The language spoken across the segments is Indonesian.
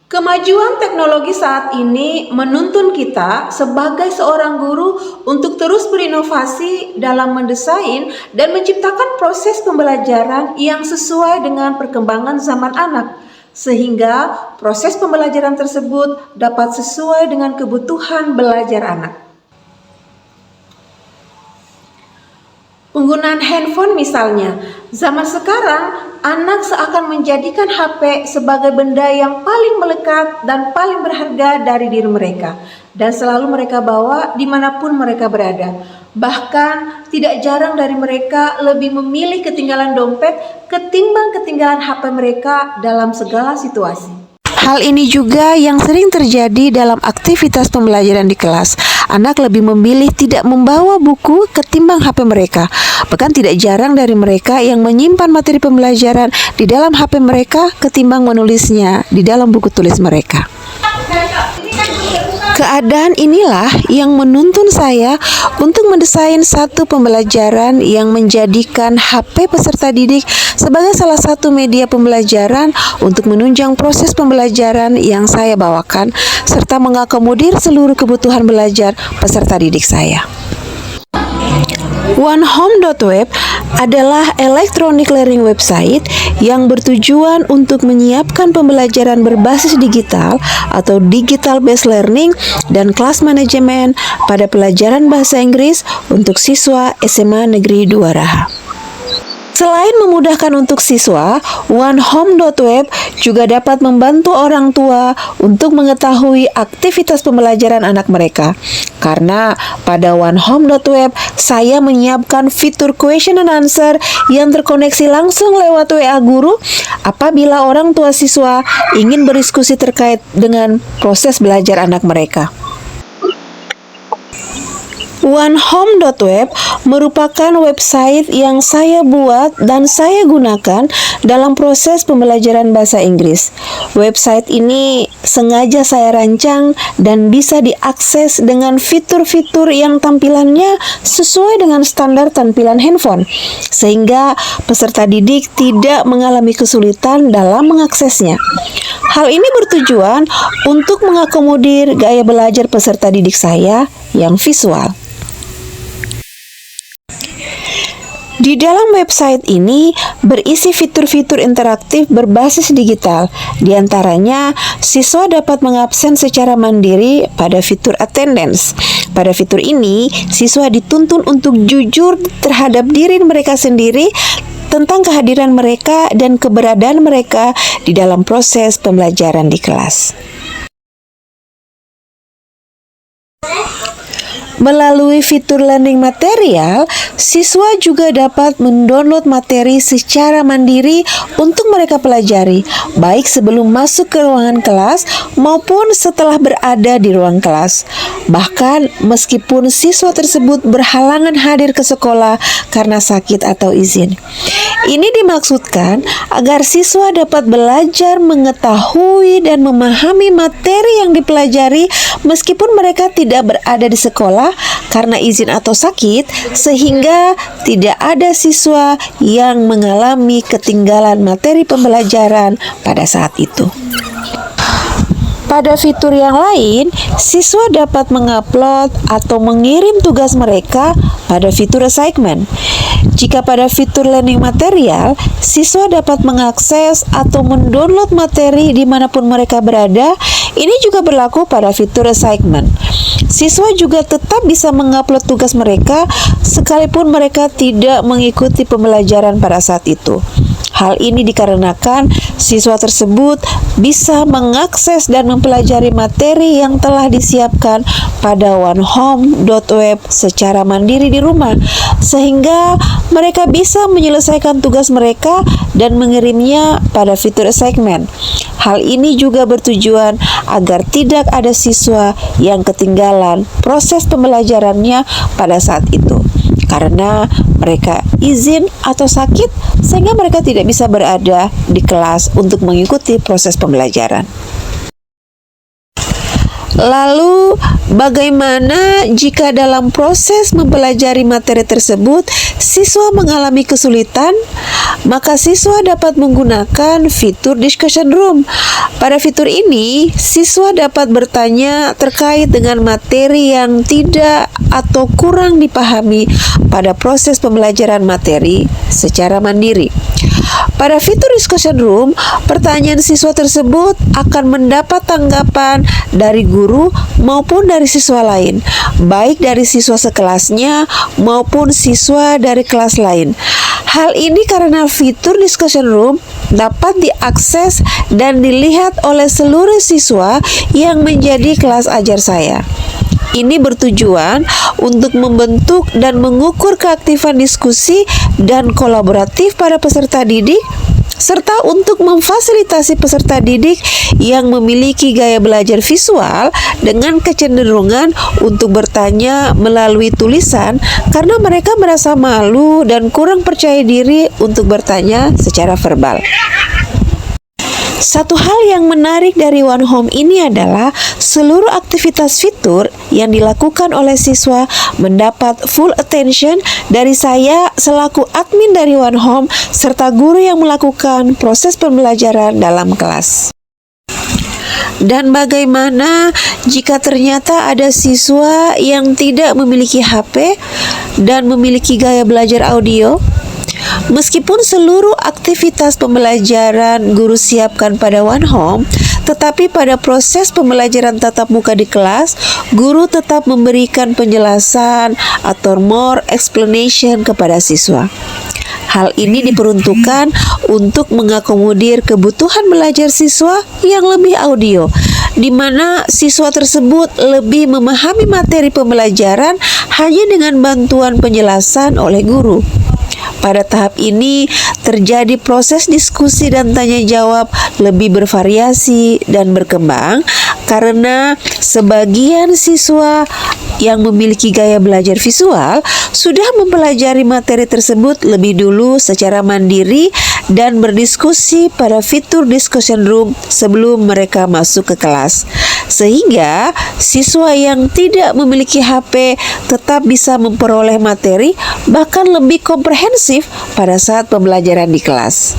Kemajuan teknologi saat ini menuntun kita sebagai seorang guru untuk terus berinovasi dalam mendesain dan menciptakan proses pembelajaran yang sesuai dengan perkembangan zaman anak, sehingga proses pembelajaran tersebut dapat sesuai dengan kebutuhan belajar anak. Penggunaan handphone misalnya, zaman sekarang anak seakan menjadikan HP sebagai benda yang paling melekat dan paling berharga dari diri mereka, dan selalu mereka bawa dimanapun mereka berada. Bahkan tidak jarang dari mereka lebih memilih ketinggalan dompet ketimbang ketinggalan HP mereka dalam segala situasi. Hal ini juga yang sering terjadi dalam aktivitas pembelajaran di kelas. Anak lebih memilih tidak membawa buku ketimbang HP mereka. Bahkan tidak jarang dari mereka yang menyimpan materi pembelajaran di dalam HP mereka ketimbang menulisnya di dalam buku tulis mereka. Keadaan inilah yang menuntun saya untuk mendesain satu pembelajaran yang menjadikan HP peserta didik sebagai salah satu media pembelajaran untuk menunjang proses pembelajaran yang saya bawakan, serta mengakomodir seluruh kebutuhan belajar peserta didik saya. OneHome.web adalah electronic learning website yang bertujuan untuk menyiapkan pembelajaran berbasis digital atau digital based learning dan kelas manajemen pada pelajaran bahasa Inggris untuk siswa SMA Negeri 2 Raha. Selain memudahkan untuk siswa, OneHome.web juga dapat membantu orang tua untuk mengetahui aktivitas pembelajaran anak mereka. Karena pada OneHome.web, saya menyiapkan fitur question and answer yang terkoneksi langsung lewat WA guru apabila orang tua siswa ingin berdiskusi terkait dengan proses belajar anak mereka. OneHome.web merupakan website yang saya buat dan saya gunakan dalam proses pembelajaran bahasa Inggris. Website ini sengaja saya rancang dan bisa diakses dengan fitur-fitur yang tampilannya sesuai dengan standar tampilan handphone, sehingga peserta didik tidak mengalami kesulitan dalam mengaksesnya. Hal ini bertujuan untuk mengakomodir gaya belajar peserta didik saya yang visual. Di dalam website ini berisi fitur-fitur interaktif berbasis digital. Di antaranya, siswa dapat mengabsen secara mandiri pada fitur attendance. Pada fitur ini, siswa dituntun untuk jujur terhadap diri mereka sendiri tentang kehadiran mereka dan keberadaan mereka di dalam proses pembelajaran di kelas. Melalui fitur learning material, siswa juga dapat mendownload materi secara mandiri untuk mereka pelajari, baik sebelum masuk ke ruangan kelas maupun setelah berada di ruang kelas. Bahkan meskipun siswa tersebut berhalangan hadir ke sekolah karena sakit atau izin. Ini dimaksudkan agar siswa dapat belajar mengetahui dan memahami materi yang dipelajari meskipun mereka tidak berada di sekolah karena izin atau sakit, sehingga tidak ada siswa yang mengalami ketinggalan materi pembelajaran pada saat itu. Pada fitur yang lain, siswa dapat mengupload atau mengirim tugas mereka pada fitur assignment. Jika pada fitur learning material, siswa dapat mengakses atau mendownload materi dimanapun mereka berada. Ini juga berlaku pada fitur assignment. Siswa juga tetap bisa mengupload tugas mereka sekalipun mereka tidak mengikuti pembelajaran pada saat itu. Hal ini dikarenakan siswa tersebut bisa mengakses dan mempelajari materi yang telah disiapkan pada OneHome.web secara mandiri di rumah, sehingga mereka bisa menyelesaikan tugas mereka dan mengirimnya pada fitur assignment. Hal ini juga bertujuan agar tidak ada siswa yang ketinggalan proses pembelajarannya pada saat itu, karena mereka izin atau sakit sehingga mereka tidak bisa berada di kelas untuk mengikuti proses pembelajaran. Lalu, bagaimana jika dalam proses mempelajari materi tersebut siswa mengalami kesulitan? Maka siswa dapat menggunakan fitur discussion room. Pada fitur ini, siswa dapat bertanya terkait dengan materi yang tidak atau kurang dipahami pada proses pembelajaran materi secara mandiri. Pada fitur discussion room, pertanyaan siswa tersebut akan mendapat tanggapan dari guru maupun dari siswa lain, baik dari siswa sekelasnya maupun siswa dari kelas lain. Hal ini karena fitur discussion room dapat diakses dan dilihat oleh seluruh siswa yang menjadi kelas ajar saya. Ini bertujuan untuk membentuk dan mengukur keaktifan diskusi dan kolaboratif pada peserta didik, serta untuk memfasilitasi peserta didik yang memiliki gaya belajar visual dengan kecenderungan untuk bertanya melalui tulisan karena mereka merasa malu dan kurang percaya diri untuk bertanya secara verbal. Satu hal yang menarik dari One Home ini adalah seluruh aktivitas fitur yang dilakukan oleh siswa mendapat full attention dari saya selaku admin dari One Home serta guru yang melakukan proses pembelajaran dalam kelas. Dan bagaimana jika ternyata ada siswa yang tidak memiliki HP dan memiliki gaya belajar audio? Meskipun seluruh aktivitas pembelajaran guru siapkan pada One Home, tetapi pada proses pembelajaran tatap muka di kelas, guru tetap memberikan penjelasan atau more explanation kepada siswa. Hal ini diperuntukkan untuk mengakomodir kebutuhan belajar siswa yang lebih audio, di mana siswa tersebut lebih memahami materi pembelajaran hanya dengan bantuan penjelasan oleh guru. Pada tahap ini, terjadi proses diskusi dan tanya jawab lebih bervariasi dan berkembang karena sebagian siswa yang memiliki gaya belajar visual sudah mempelajari materi tersebut lebih dulu secara mandiri dan berdiskusi pada fitur discussion room sebelum mereka masuk ke kelas. Sehingga siswa yang tidak memiliki HP tetap bisa memperoleh materi bahkan lebih komprehensif pada saat pembelajaran di kelas.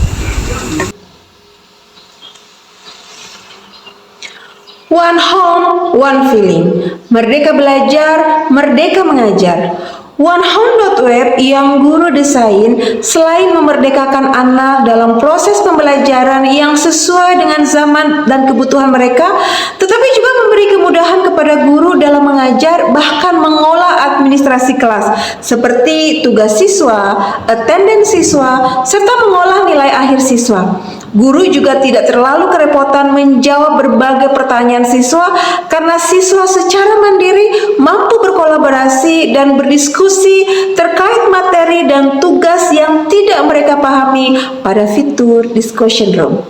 One home, one feeling. Merdeka belajar, merdeka mengajar. OneHome.web yang guru desain selain memerdekakan anak dalam proses pembelajaran yang sesuai dengan zaman dan kebutuhan mereka, tetapi juga memberi kemudahan kepada guru dalam mengajar bahkan mengolah administrasi kelas seperti tugas siswa, attendance siswa, serta mengolah nilai akhir siswa. Guru juga tidak terlalu kerepotan menjawab berbagai pertanyaan siswa karena siswa secara mandiri mampu berkolaborasi dan berdiskusi terkait materi dan tugas yang tidak mereka pahami pada fitur discussion room.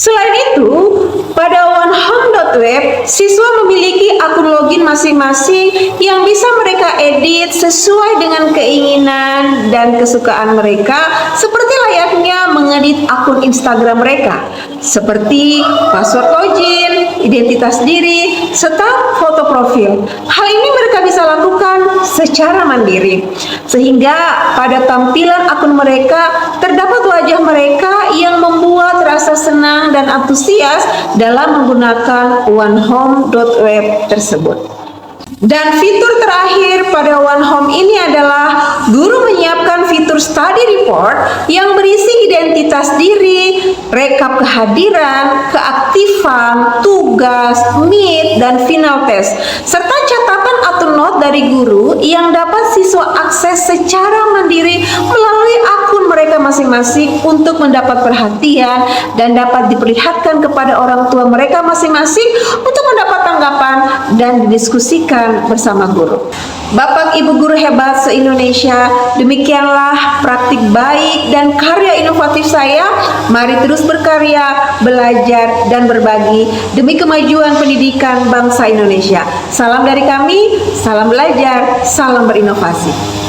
Selain itu, pada OneHome.web, siswa memiliki akun login masing-masing yang bisa mereka edit sesuai dengan keinginan dan kesukaan mereka, seperti layaknya mengedit akun Instagram mereka, seperti password login, identitas diri, serta foto profil. Hal ini mereka bisa lakukan secara mandiri, sehingga pada tampilan akun mereka terdapat wajah mereka yang membuat rasa senang dan antusias dalam menggunakan OneHome.web tersebut. Dan fitur terakhir pada OneHome ini adalah guru menyiapkan fitur study report yang berisi identitas diri, rekap kehadiran, keaktifan, tugas, meet, dan final test, serta catatan atau note dari guru yang dapat siswa akses secara mandiri melalui akun mereka masing-masing untuk mendapat perhatian dan dapat diperlihatkan kepada orang tua mereka masing-masing untuk mendapat tanggapan dan didiskusikan bersama guru. Bapak Ibu guru hebat se-Indonesia, demikianlah praktik baik dan karya inovatif saya. Mari terus berkarya, belajar, dan berbagi demi kemajuan pendidikan bangsa Indonesia. Salam dari kami, salam belajar, salam berinovasi.